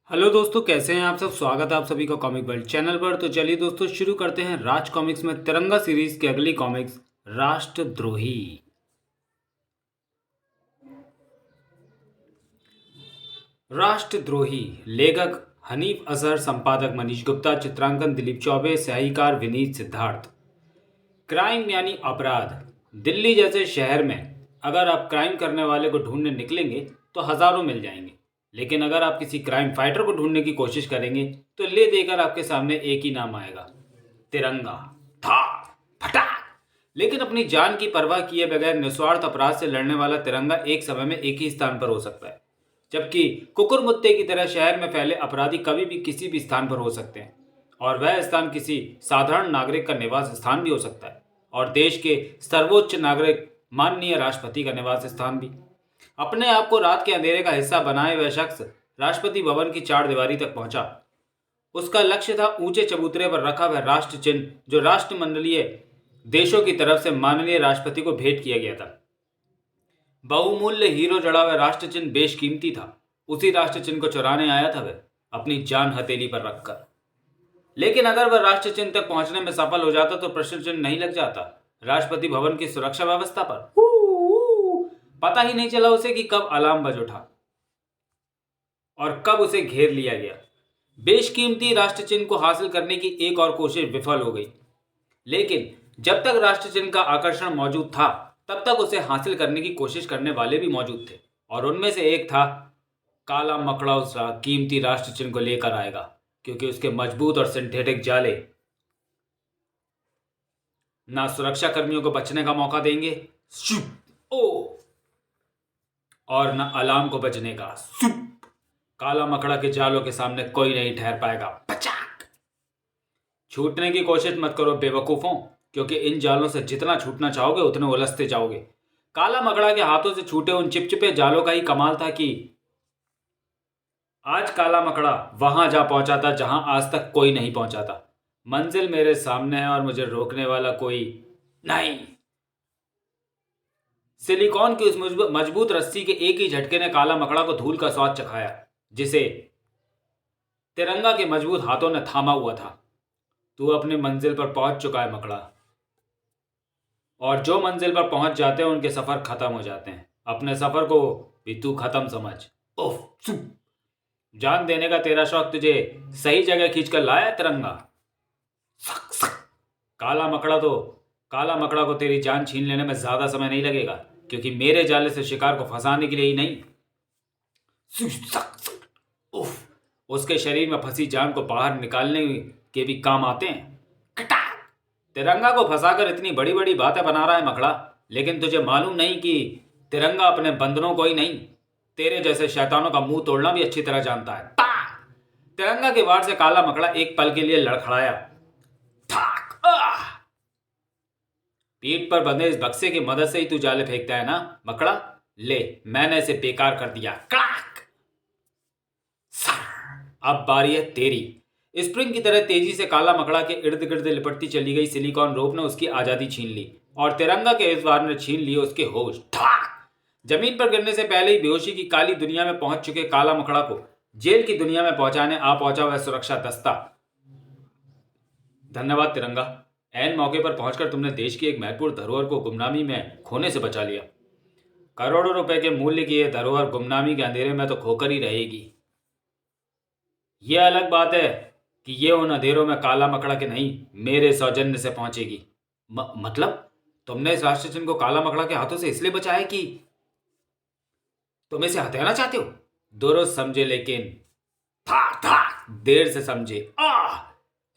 Hello दोस्तों, कैसे हैं आप सब। स्वागत है आप सभी का कॉमिक वर्ल्ड चैनल पर। तो चलिए दोस्तों, शुरू करते हैं राज कॉमिक्स में तिरंगा सीरीज की अगली कॉमिक्स, राष्ट्रद्रोही। राष्ट्रद्रोही लेखक हनीफ अजहर, संपादक मनीष गुप्ता, चित्रांकन दिलीप चौबे, सहायकार विनीत सिद्धार्थ। क्राइम यानी अपराध। दिल्ली जैसे शहर में अगर आप क्राइम करने वाले को ढूंढने निकलेंगे तो हजारों मिल जाएंगे, लेकिन अगर आप किसी क्राइम फाइटर को ढूंढने की कोशिश करेंगे तो ले देकर आपके सामने एक ही नाम आएगा, तिरंगा। था फटाक। लेकिन अपनी जान की परवाह किए बगैर निस्वार्थ अपराध से लड़ने वाला तिरंगा एक समय में एक ही स्थान पर हो सकता है, जबकि कुकुरमुत्ते की तरह शहर में फैले अपराधी कभी भी किसी भी स्थान पर हो सकते हैं। और वह स्थान किसी साधारण नागरिक का निवास स्थान भी हो सकता है, और देश के सर्वोच्च नागरिक माननीय राष्ट्रपति का निवास स्थान भी। अपने आप को रात के अंधेरे का हिस्सा बनाए वह शख्स राष्ट्रपति भवन की चार दीवारी तक पहुंचा। उसका लक्ष्य था ऊंचे चबूतरे पर रखा वह राष्ट्र चिन्ह जो राष्ट्रमंडलीय देशों की तरफ से माननीय राष्ट्रपति को भेंट किया गया था। बहुमूल्य हीरो जड़ा हुआ राष्ट्र चिन्ह बेशकीमती था। उसी राष्ट्र चिन्ह को चुराने आया था वह, अपनी जान हथेली पर रखकर। लेकिन अगर वह राष्ट्र चिन्ह तक पहुंचने में सफल हो जाता तो प्रश्न चिन्ह नहीं लग जाता राष्ट्रपति भवन की सुरक्षा व्यवस्था पर। पता ही नहीं चला उसे कि कब अलार्म बज उठा और कब उसे घेर लिया गया। बेशकीमती राष्ट्र चिन्ह को हासिल करने की एक और कोशिश विफल हो गई, लेकिन जब तक राष्ट्र चिन्ह का आकर्षण मौजूद था तब तक उसे हासिल करने की कोशिश करने वाले भी मौजूद थे, और उनमें से एक था काला मकड़ा। उस कीमती राष्ट्र चिन्ह को लेकर आएगा, क्योंकि उसके मजबूत और सिंथेटिक जाले ना सुरक्षा कर्मियों को बचने का मौका देंगे ओ, और न अलार्म को बचने का। काला मकड़ा के जालों के सामने कोई नहीं ठहर पाएगा। पचाक। छूटने की कोशिश मत करो बेवकूफों, क्योंकि इन जालों से जितना छूटना चाहोगे उतने उलझते जाओगे। काला मकड़ा के हाथों से छूटे उन चिपचिपे जालों का ही कमाल था कि आज काला मकड़ा वहां जा पहुंचा था जहां आज तक कोई नहीं पहुंचा था। मंजिल मेरे सामने है और मुझे रोकने वाला कोई नहीं। सिलिकॉन की उस मजबूत रस्सी के एक ही झटके ने काला मकड़ा को धूल का स्वाद चखाया, जिसे तिरंगा के मजबूत हाथों ने थामा हुआ था। तू अपनी मंजिल पर पहुंच चुका है मकड़ा, और जो मंजिल पर पहुंच जाते हैं उनके सफर खत्म हो जाते हैं। अपने सफर को भी तू खत्म समझ। ओफ, जान देने का तेरा शौक तुझे सही जगह खींच कर लाया है तिरंगा। सक सक। काला मकड़ा को तेरी जान छीन लेने में ज्यादा समय नहीं लगेगा, क्योंकि मेरे जाले से शिकार को फंसाने के लिए ही नहीं, उफ, उसके शरीर में फंसी जान को बाहर निकालने के भी काम आते हैं। तिरंगा को फंसाकर इतनी बड़ी बड़ी बातें बना रहा है मकड़ा, लेकिन तुझे मालूम नहीं कि तिरंगा अपने बंधनों को ही नहीं, तेरे जैसे शैतानों का मुंह तोड़ना भी अच्छी तरह जानता है। तिरंगा के वार से काला मकड़ा एक पल के लिए लड़खड़ाया। पीठ पर बंधे इस बक्से की मदद से ही तू जाले फेंकता है ना मकड़ा। ले, मैंने इसे बेकार कर दिया। अब बारी है तेरी। स्प्रिंग की तरह तेजी से काला मकड़ा के इर्द गिर्द लिपटती चली गई सिलिकॉन रोप ने उसकी आजादी छीन ली, और तिरंगा के इस वार ने छीन लिए उसके होश। जमीन पर गिरने से पहले ही बेहोशी की काली दुनिया में पहुंच चुके काला मकड़ा को जेल की दुनिया में पहुंचाने आ पहुंचा वह सुरक्षा दस्ता। धन्यवाद तिरंगा, ऐन मौके पर पहुंचकर तुमने देश की एक महत्वपूर्ण धरोहर को गुमनामी में खोने से बचा लिया। करोड़ों रुपए के मूल्य की यह धरोहर गुमनामी के अंधेरे में तो खोकर ही रहेगी। यह अलग बात है कि ये उन अंधेरों में काला मकड़ा के नहीं, मेरे सौजन्य से पहुंचेगी। मतलब तुमने इस राष्ट्र चिन्ह को काला मकड़ा के हाथों से इसलिए बचाया कि तुम इसे हथियाना चाहते हो। दुरुस्त समझे, लेकिन देर से समझे।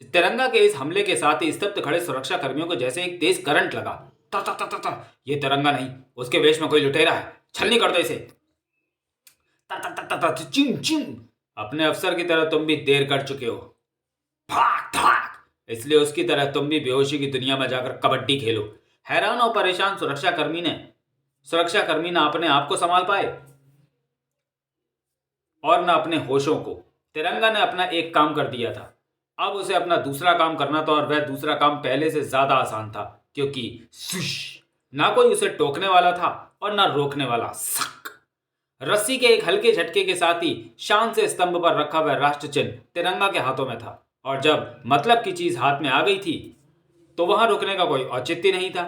तिरंगा के इस हमले के साथ ही स्तब्ध खड़े सुरक्षा कर्मियों को जैसे एक तेज करंट लगा। ता ता ता ता ता। ये तिरंगा नहीं, उसके वेश में कोई लुटेरा है। छलनी कर दो इसे। ता ता ता ता ता। चिम चिम। अपने अफसर की तरह तुम भी देर कर चुके हो। इसलिए उसकी तरह तुम भी बेहोशी की दुनिया में जाकर कबड्डी खेलो। हैरान और परेशान सुरक्षा कर्मी ना अपने आप को संभाल पाए और न अपने होशों को। तिरंगा ने अपना एक काम कर दिया था, अब उसे अपना दूसरा काम करना था, और वह दूसरा काम पहले से ज्यादा आसान था, क्योंकि ना कोई उसे टोकने वाला था और ना रोकने वाला। सक। रस्सी के एक हल्के झटके के साथ ही शान से स्तंभ पर रखा हुआ राष्ट्र चिन्ह तिरंगा के हाथों में था, और जब मतलब की चीज हाथ में आ गई थी तो वहां रुकने का कोई औचित्य नहीं था।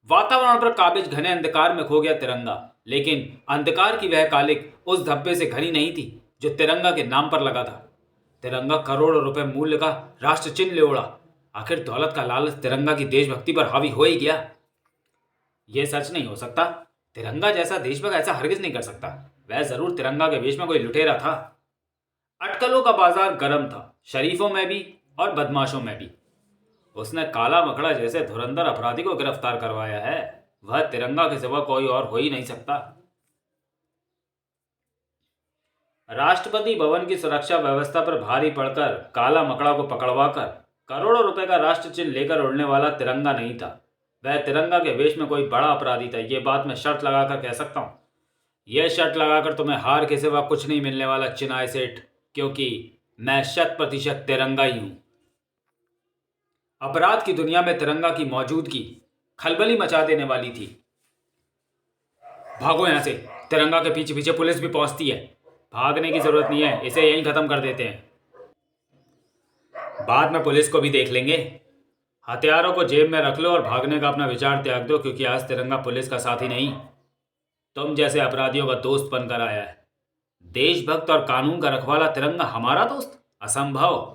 वातावरण पर काबिज घने अंधकार में खो गया तिरंगा, लेकिन अंधकार की वह कालिक उस धब्बे से घनी नहीं थी जो तिरंगा के नाम पर लगा था। तिरंगा करोड़ों रुपए मूल्य का राष्ट्र चिन्ह ले उड़ा। आखिर दौलत का लालच तिरंगा की देशभक्ति पर हावी हो ही गया। यह सच नहीं हो सकता। तिरंगा जैसा देशभक्त ऐसा हरगिज नहीं कर सकता। वह जरूर तिरंगा के वेश में कोई लुटेरा था। अटकलों का बाजार गर्म था, शरीफों में भी और बदमाशों में भी। उसने काला मकड़ा जैसे धुरंधर अपराधी को गिरफ्तार करवाया है। वह तिरंगा के सिवा कोई और हो ही नहीं सकता। राष्ट्रपति भवन की सुरक्षा व्यवस्था पर भारी पड़कर काला मकड़ा को पकड़वाकर करोड़ों रुपए का राष्ट्र चिन्ह लेकर उड़ने वाला तिरंगा नहीं था। वह तिरंगा के वेश में कोई बड़ा अपराधी था। यह बात मैं शर्त लगाकर कह सकता हूं। यह शर्त लगाकर तुम्हें हार के सिवा कुछ नहीं मिलने वाला चिनाई सेठ, क्योंकि मैं 100% तिरंगा ही हूं। अपराध की दुनिया में तिरंगा की मौजूदगी खलबली मचा देने वाली थी। भागो यहां से, तिरंगा के पीछे पीछे पुलिस भी पहुंचती है। भागने की जरूरत नहीं है, इसे यहीं खत्म कर देते हैं, बाद में पुलिस को भी देख लेंगे। हथियारों को जेब में रख लो और भागने का अपना विचार त्याग दो, क्योंकि आज तिरंगा पुलिस का साथी नहीं, तुम जैसे अपराधियों का दोस्त बनकर आया है। देशभक्त और कानून का रखवाला तिरंगा हमारा दोस्त? असंभव।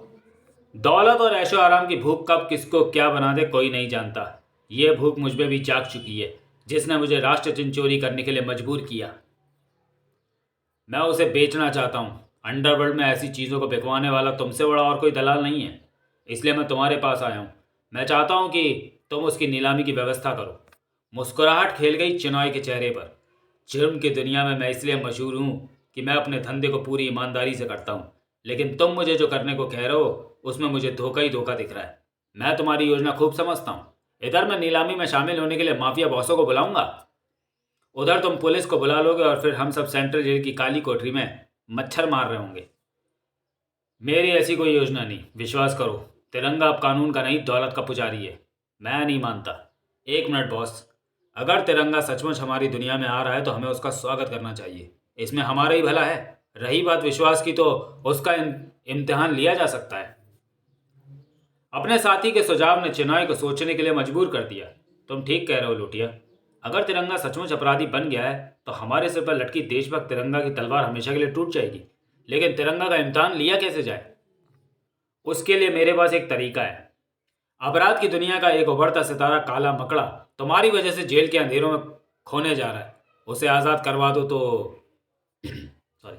दौलत और ऐशो आराम की भूख कब किसको क्या बना दे कोई नहीं जानता। यह भूख मुझ में भी जाग चुकी है, जिसने मुझे राष्ट्र चिन्ह चोरी करने के लिए मजबूर किया। मैं उसे बेचना चाहता हूँ। अंडरवर्ल्ड में ऐसी चीज़ों को बिकवाने वाला तुमसे बड़ा और कोई दलाल नहीं है, इसलिए मैं तुम्हारे पास आया हूँ। मैं चाहता हूँ कि तुम उसकी नीलामी की व्यवस्था करो। मुस्कुराहट खेल गई चिनॉय के चेहरे पर। जुर्म की दुनिया में मैं इसलिए मशहूर हूँ कि मैं अपने धंधे को पूरी ईमानदारी से करता हूँ, लेकिन तुम मुझे जो करने को कह रहे हो उसमें मुझे धोखा ही धोखा दिख रहा है। मैं तुम्हारी योजना खूब समझता हूँ। इधर मैं नीलामी में शामिल होने के लिए माफिया बॉसों को बुलाऊंगा, उधर तुम पुलिस को बुला लोगे, और फिर हम सब सेंट्रल जेल की काली कोठरी में मच्छर मार रहे होंगे। मेरी ऐसी कोई योजना नहीं, विश्वास करो। तिरंगा अब कानून का नहीं, दौलत का पुजारी है। मैं नहीं मानता। एक मिनट बॉस, अगर तिरंगा सचमुच हमारी दुनिया में आ रहा है तो हमें उसका स्वागत करना चाहिए, इसमें हमारा ही भला है। रही बात विश्वास की, तो उसका इम्तिहान लिया जा सकता है। अपने साथी के सुझाव ने चिनाई को सोचने के लिए मजबूर कर दिया। तुम ठीक कह रहे हो लोटिया। अगर तिरंगा सचमुच अपराधी बन गया है तो हमारे सिर पर लटकी देशभक्त तिरंगा की तलवार हमेशा के लिए टूट जाएगी। लेकिन तिरंगा का इम्तिहान लिया कैसे जाए? उसके लिए मेरे पास एक तरीका है। अपराध की दुनिया का एक उभरता सितारा काला मकड़ा तुम्हारी वजह से जेल के अंधेरों में खोने जा रहा है। उसे आज़ाद करवा दो तो सॉरी,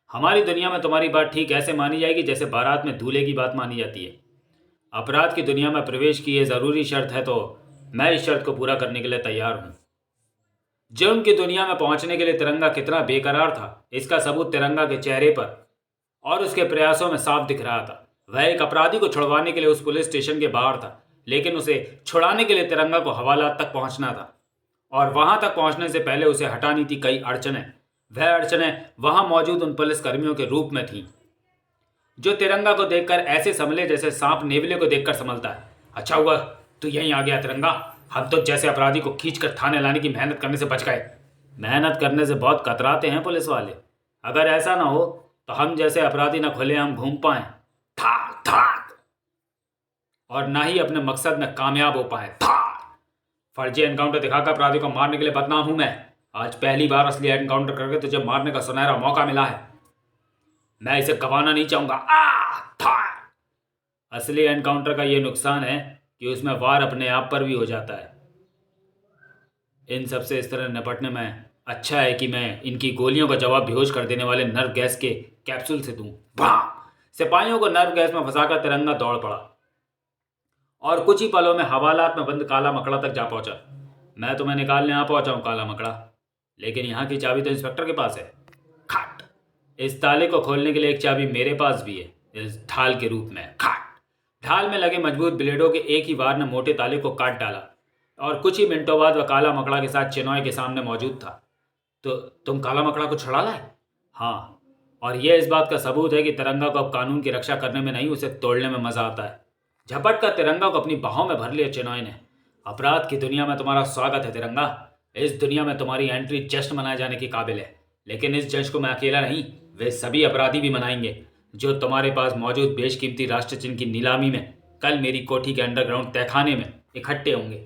हमारी दुनिया में तुम्हारी बात ठीक ऐसे मानी जाएगी जैसे बारात में दूल्हे की बात मानी जाती है। अपराध की दुनिया में प्रवेश की यह ज़रूरी शर्त है, तो मैं इस शर्त को पूरा करने के लिए तैयार हूँ। जुर्म की दुनिया में पहुंचने के लिए तिरंगा कितना बेकरार था, इसका सबूत तिरंगा के चेहरे पर और उसके प्रयासों में साफ दिख रहा था। वह एक अपराधी को छुड़वाने के लिए उस पुलिस स्टेशन के बाहर था, लेकिन उसे छुड़ाने के लिए तिरंगा को हवालात तक पहुंचना था, और वहां तक पहुंचने से पहले उसे हटानी थी कई अड़चनें। वह अड़चनें वहां मौजूद उन पुलिस कर्मियों के रूप में थीं, जो तिरंगा को देखकर ऐसे संभले जैसे सांप नेवले को देखकर संभलता है। अच्छा हुआ तू यहीं आ गया तिरंगा, हम तो जैसे अपराधी को खींचकर थाने लाने की मेहनत करने से बच गए। मेहनत करने से बहुत कतराते हैं पुलिस वाले। अगर ऐसा ना हो तो हम जैसे अपराधी ना खुलेआम घूम पाए ठाक ठाक, और ना ही अपने मकसद में कामयाब हो पाए ठाक। फर्जी एनकाउंटर दिखाकर अपराधी को मारने के लिए बदनाम हूं मैं। आज पहली बार असली एनकाउंटर करके तुझे मारने का सुनहरा मौका मिला है। मैं इसे गंवाना नहीं चाहूंगा। असली एनकाउंटर का यह नुकसान है कि उसमें वार अपने आप पर भी हो जाता है। इन सब से इस तरह निपटने में अच्छा है कि मैं इनकी गोलियों का जवाब बेहोश कर देने वाले नर्व गैस के कैप्सूल से दूं। सिपाहियों को नर्व गैस में फंसाकर तिरंगा दौड़ पड़ा और कुछ ही पलों में हवालात में बंद काला मकड़ा तक जा पहुंचा। मैं तुम्हें निकालने आ पहुंचा हूं काला मकड़ा, लेकिन यहाँ की चाबी तो इंस्पेक्टर के पास है। खाट। इस ताले को खोलने के लिए एक चाबी मेरे पास भी है, इस ढाल के रूप में। खाट। ढाल में लगे मजबूत ब्लेडों के एक ही वार ने मोटे ताले को काट डाला, और कुछ ही मिनटों बाद वह काला मकड़ा के साथ चिनॉय के सामने मौजूद था। तो तुम काला मकड़ा को छुड़ा लाए? हाँ, और यह इस बात का सबूत है कि तिरंगा को अब कानून की रक्षा करने में नहीं, उसे तोड़ने में मजा आता है। झपट कर तिरंगा को अपनी बाहों में भर लिया चिनॉय ने। अपराध की दुनिया में तुम्हारा स्वागत है तिरंगा। इस दुनिया में तुम्हारी एंट्री जश्न मनाए जाने की काबिल है, लेकिन इस जश्न को मैं अकेला नहीं, वे सभी अपराधी भी मनाएंगे जो तुम्हारे पास मौजूद बेशकीमती राष्ट्र चिन्ह की नीलामी में कल मेरी कोठी के अंडरग्राउंड तहखाने में इकट्ठे होंगे।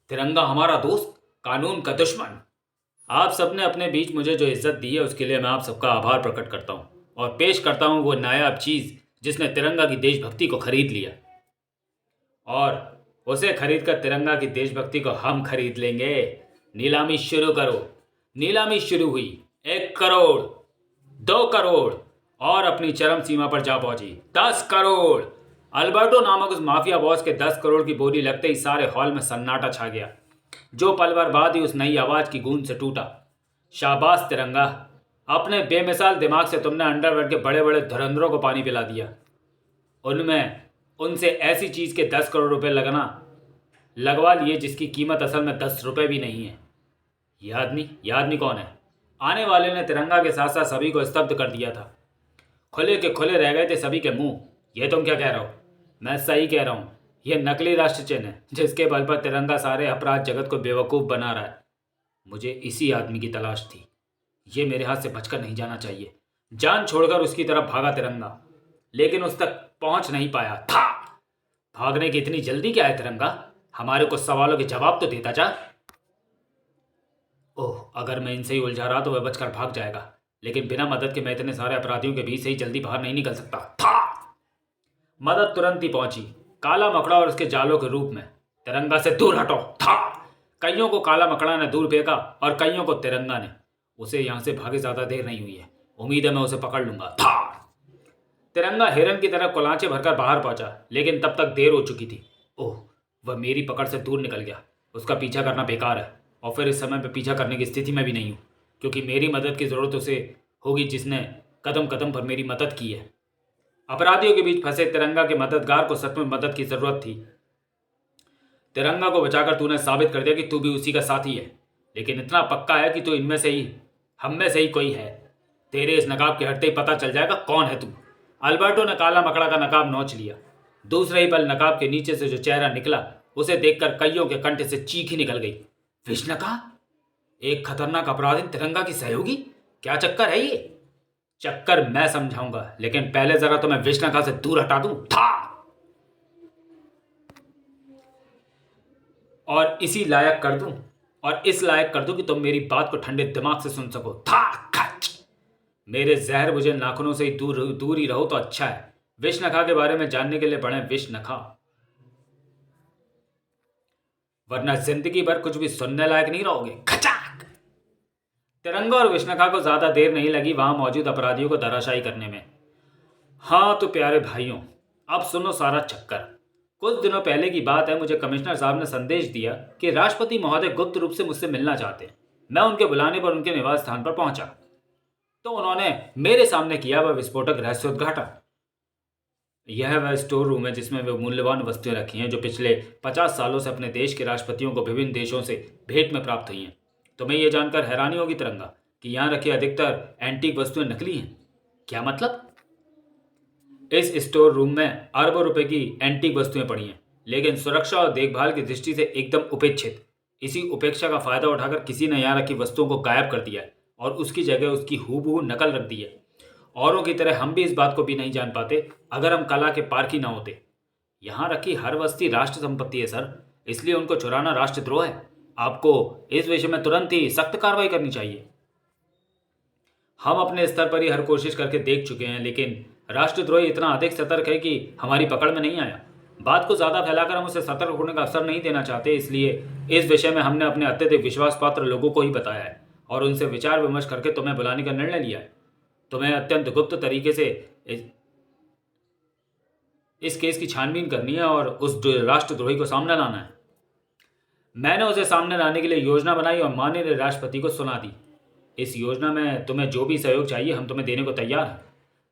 तिरंगा हमारा दोस्त, कानून का दुश्मन। आप सबने अपने बीच मुझे जो इज्जत दी है उसके लिए मैं आप सबका आभार प्रकट करता हूँ और पेश करता हूँ वो नायाब चीज़ जिसने तिरंगा की देशभक्ति को खरीद लिया, और उसे खरीद कर तिरंगा की देशभक्ति को हम खरीद लेंगे। नीलामी शुरू करो। नीलामी शुरू हुई। 1 करोड़, 2 करोड़ और अपनी चरम सीमा पर जा पहुंची 10 करोड़। अल्बर्टो नामक उस माफिया बॉस के 10 करोड़ की बोली लगते ही सारे हॉल में सन्नाटा छा गया, जो पल भर बाद ही उस नई आवाज की गूंज से टूटा। शाबाश तिरंगा, अपने बेमिसाल दिमाग से तुमने अंडरवर्ल्ड के बड़े बड़े धुरंधरों को पानी पिला दिया। उनसे ऐसी चीज के 10 करोड़ रुपए लगवा लिए जिसकी कीमत असल में 10 रुपए भी नहीं है। यह आदमी कौन है? आने वाले ने तिरंगा के साथ साथ सभी को स्तब्ध कर दिया था। खुले के खुले रह गए थे सभी के मुंह। ये तुम क्या कह रहे हो? मैं सही कह रहा हूँ। यह नकली राष्ट्र चिन्ह है जिसके बल पर तिरंगा सारे अपराध जगत को बेवकूफ़ बना रहा है। मुझे इसी आदमी की तलाश थी। ये मेरे हाथ से बचकर नहीं जाना चाहिए। जान छोड़कर उसकी तरफ भागा तिरंगा, लेकिन उस तक पहुंच नहीं पाया था। भागने की इतनी जल्दी क्या है तिरंगा? हमारे कुछ सवालों के जवाब तो देता जा। ओह, अगर मैं इनसे ही उलझा रहा तो वह बचकर भाग जाएगा, लेकिन बिना मदद के मैं इतने सारे अपराधियों के बीच से ही जल्दी बाहर नहीं निकल सकता था। मदद तुरंत ही पहुंची, काला मकड़ा और उसके जालों के रूप में। तिरंगा से दूर हटो था। कईयों को काला मकड़ा ने दूर फेंका और कईयों को तिरंगा ने। उसे यहां से भागे ज्यादा देर नहीं हुई है। उम्मीद है मैं उसे पकड़ लूंगा था। तिरंगा हिरन की तरह कुलांचे भरकर बाहर पहुंचा, लेकिन तब तक देर हो चुकी थी। ओह, वह मेरी पकड़ से दूर निकल गया। उसका पीछा करना बेकार है, और फिर इस समय पे पीछा करने की स्थिति में भी नहीं हूँ, क्योंकि मेरी मदद की ज़रूरत उसे होगी जिसने कदम कदम पर मेरी मदद की है। अपराधियों के बीच फंसे तिरंगा के मददगार को सच में मदद की ज़रूरत थी। तिरंगा को बचाकर तूने साबित कर दिया कि तू भी उसी का साथी है, लेकिन इतना पक्का है कि तू हम में से ही कोई है। तेरे इस नकाब के हटते ही पता चल जाएगा कौन है तू। अल्बर्टो ने काला मकड़ा का नकाब नोच लिया। दूसरे ही पल नकाब के नीचे से जो चेहरा निकला उसे देखकर कईयों के कंठ से चीख ही निकल गई। विष्णका, एक खतरनाक अपराधी तिरंगा की सहयोगी? क्या चक्कर है ये? चक्कर मैं समझाऊंगा, लेकिन पहले जरा तो मैं विष्णका से दूर हटा दूं था, और इस लायक कर दूं कि तुम मेरी बात को ठंडे दिमाग से सुन सको था। खच! मेरे जहर मुझे नाखूनों से ही दूर ही रहो तो अच्छा है। विष्णका के बारे में जानने के लिए पढ़े विष्णका, वरना जिंदगी भर कुछ भी सुनने लायक नहीं रहोगे। खचाक! तिरंगा और विष्णका को ज्यादा देर नहीं लगी वहां मौजूद अपराधियों को धराशायी करने में। हाँ तो प्यारे भाइयों, अब सुनो सारा चक्कर। कुछ दिनों पहले की बात है, मुझे कमिश्नर साहब ने संदेश दिया कि राष्ट्रपति महोदय गुप्त रूप से मुझसे मिलना चाहते हैं। मैं उनके बुलाने पर उनके निवास स्थान पर पहुंचा तो उन्होंने मेरे सामने किया वह विस्फोटक रहस्योद्घाटन। यह वह स्टोर रूम है जिसमें वे मूल्यवान वस्तुएं रखी हैं जो पिछले 50 सालों से अपने देश के राष्ट्रपतियों को विभिन्न देशों से भेंट में प्राप्त हुई हैं। तुम्हें यह जानकर हैरानी होगी तिरंगा कि यहाँ रखी अधिकतर एंटीक वस्तुएं नकली हैं। क्या मतलब? इस स्टोर रूम में अरबों रुपए की एंटीक वस्तुएं पड़ी हैं, लेकिन सुरक्षा और देखभाल की दृष्टि से एकदम उपेक्षित। इसी उपेक्षा का फायदा उठाकर किसी ने यहाँ रखी वस्तुओं को गायब कर दिया है और उसकी जगह उसकी हूबहू नकल रख दी है। औरों की तरह हम भी इस बात को भी नहीं जान पाते अगर हम कला के पारखी ना होते। यहाँ रखी हर वस्तु राष्ट्र संपत्ति है सर, इसलिए उनको चुराना राष्ट्रद्रोह है। आपको इस विषय में तुरंत ही सख्त कार्रवाई करनी चाहिए। हम अपने स्तर पर ही हर कोशिश करके देख चुके हैं, लेकिन राष्ट्रद्रोही इतना अधिक सतर्क है कि हमारी पकड़ में नहीं आया। बात को ज्यादा फैलाकर हम उसे सतर्क होने का अवसर नहीं देना चाहते, इसलिए इस विषय में हमने अपने अत्यधिक विश्वास पात्र लोगों को ही बताया है और उनसे विचार विमर्श करके तुम्हें बुलाने का निर्णय लिया है। तुम्हें अत्यंत गुप्त तरीके से इस केस की छानबीन करनी है और उस राष्ट्रद्रोही को सामने लाना है। मैंने उसे सामने लाने के लिए योजना बनाई और माननीय राष्ट्रपति को सुना दी। इस योजना में तुम्हें जो भी सहयोग चाहिए हम तुम्हें देने को तैयार हैं।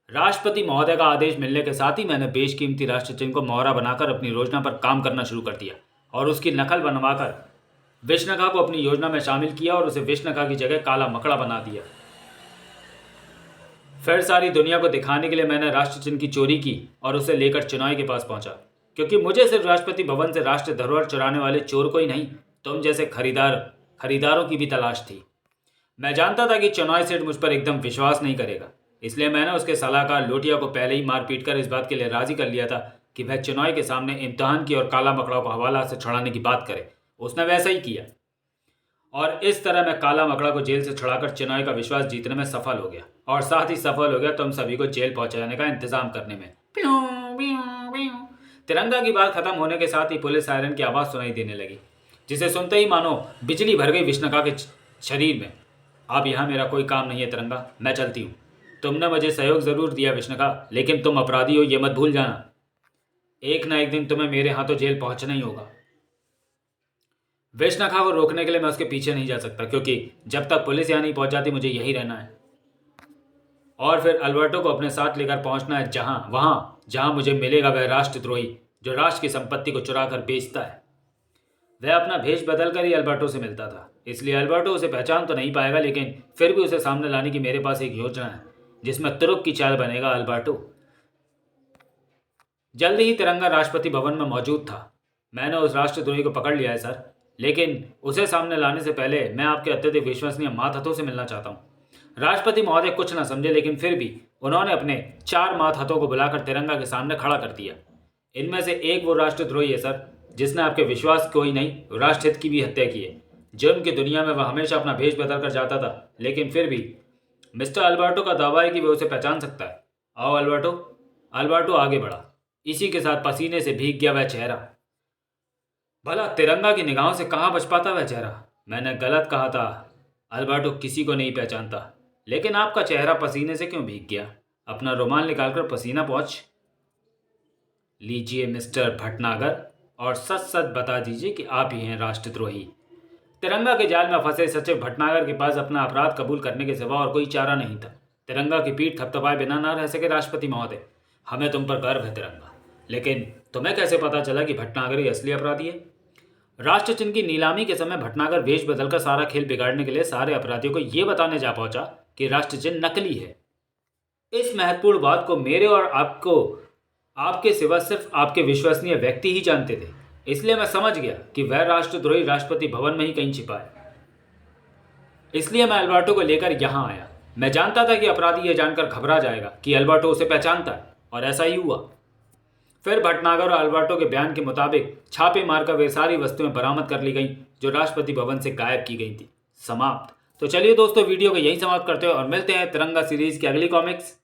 राष्ट्रपति महोदय का आदेश मिलने के साथ ही मैंने बेशकीमती राष्ट्र चिन्ह को मोहरा बनाकर अपनी योजना पर काम करना शुरू कर दिया और उसकी नकल बनवाकर विष्णका को अपनी योजना में शामिल किया और उसे विष्णका की जगह काला मकड़ा बना दिया। फिर सारी दुनिया को दिखाने के लिए मैंने राष्ट्र चिन्ह की चोरी की और उसे लेकर चुनाव के पास पहुंचा, क्योंकि मुझे सिर्फ राष्ट्रपति भवन से राष्ट्र धरोहर चुराने वाले चोर को ही नहीं, तुम जैसे खरीदारों की भी तलाश थी। मैं जानता था कि चेन्नई सेठ मुझ पर एकदम विश्वास नहीं करेगा, इसलिए मैंने उसके सलाहकार लोटिया को पहले ही मार पीट कर इस बात के लिए राजी कर लिया था कि वह चेन्नई के सामने इम्तहान की और काला मकड़ा को हवाला से छुड़ाने की बात करे। उसने वैसा ही किया और इस तरह मैं काला मकड़ा को जेल से छुड़ाकर चेन्नई का विश्वास जीतने में सफल हो गया और साथ ही सफल हो गया तुम सभी को जेल पहुंचाने का इंतजाम करने में। तिरंगा की बात खत्म होने के साथ ही पुलिस सायरन की आवाज सुनाई देने लगी, जिसे सुनते ही मानो बिजली भर गई विष्णुका के शरीर में। अब यहाँ मेरा कोई काम नहीं है तिरंगा, मैं चलती हूँ। तुमने मुझे सहयोग जरूर दिया विष्णुका, लेकिन तुम अपराधी हो ये मत भूल जाना। एक ना एक दिन तुम्हें मेरे हाथों जेल पहुंचना ही होगा। विष्णुका को रोकने के लिए मैं उसके पीछे नहीं जा सकता, क्योंकि जब तक पुलिस यहाँ नहीं पहुंच जाती मुझे यही रहना है और फिर अल्बर्टो को अपने साथ लेकर पहुंचना है जहां मुझे मिलेगा वह राष्ट्रद्रोही जो राष्ट्र की संपत्ति को चुरा कर बेचता है। वह अपना भेष बदल कर ही अल्बर्टो से मिलता था, इसलिए अल्बर्टो उसे पहचान तो नहीं पाएगा, लेकिन फिर भी उसे सामने लाने की मेरे पास एक योजना है जिसमें तुरुप की चाल बनेगा अल्बर्टो। जल्दी ही तिरंगा राष्ट्रपति भवन में मौजूद था। मैंने उस राष्ट्रद्रोही को पकड़ लिया है सर, लेकिन उसे सामने लाने से पहले मैं आपके अत्यधिक विश्वसनीय मातहतों से मिलना चाहता हूँ। राष्ट्रपति महोदय कुछ न समझे, लेकिन फिर भी उन्होंने अपने 4 मातहतों को बुलाकर तिरंगा के सामने खड़ा कर दिया। इनमें से एक वो राष्ट्रद्रोही है सर जिसने आपके विश्वास को ही नहीं राष्ट्रहित की भी हत्या की है। जुर्म की दुनिया में वह हमेशा अपना भेष बदल कर जाता था, लेकिन फिर भी मिस्टर अल्बर्टो का दावा है कि वह उसे पहचान सकता है। आओ अल्बर्टो। अल्बर्टो आगे बढ़ा। इसी के साथ पसीने से भीग गया वह चेहरा। भला तिरंगा की निगाहों से कहाँ बच पाता वह चेहरा? मैंने गलत कहा था, अल्बर्टो किसी को नहीं पहचानता, लेकिन आपका चेहरा पसीने से क्यों भीग गया? अपना रुमाल निकालकर पसीना पोंछ लीजिए मिस्टर भटनागर और सच सच बता दीजिए कि आप ही हैं राष्ट्रद्रोही। तिरंगा के जाल में फंसे सचिव भटनागर के पास अपना अपराध कबूल करने के सिवा और कोई चारा नहीं था। तिरंगा की पीठ थपथपाए बिना ना रह सके राष्ट्रपति महोदय, हमें तुम पर गर्व है तिरंगा, लेकिन तुम्हें कैसे पता चला कि भटनागर ही असली अपराधी है? राष्ट्र चिन्ह की नीलामी के समय भटनागर वेश बदलकर सारा खेल बिगाड़ने के लिए सारे अपराधियों को यह बताने जा पहुंचा कि राष्ट्र चिन्ह नकली है। इस महत्वपूर्ण बात को मेरे और आपके सिवा सिर्फ आपके विश्वसनीय व्यक्ति ही जानते थे, इसलिए मैं समझ गया कि वह राष्ट्रद्रोही राष्ट्रपति भवन में ही कहीं छिपा है। इसलिए मैं अल्बर्टो को लेकर यहां आया। मैं जानता था कि अपराधी यह जानकर घबरा जाएगा कि अल्बर्टो उसे पहचानता है, और ऐसा ही हुआ। फिर भटनागर और अल्बर्टो के बयान के मुताबिक छापे मारकर वे सारी वस्तुएं बरामद कर ली गई जो राष्ट्रपति भवन से गायब की गई थी। समाप्त। तो चलिए दोस्तों, वीडियो को यहीं समाप्त करते हैं और मिलते हैं तिरंगा सीरीज की अगली कॉमिक्स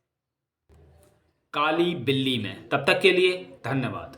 काली बिल्ली में। तब तक के लिए धन्यवाद।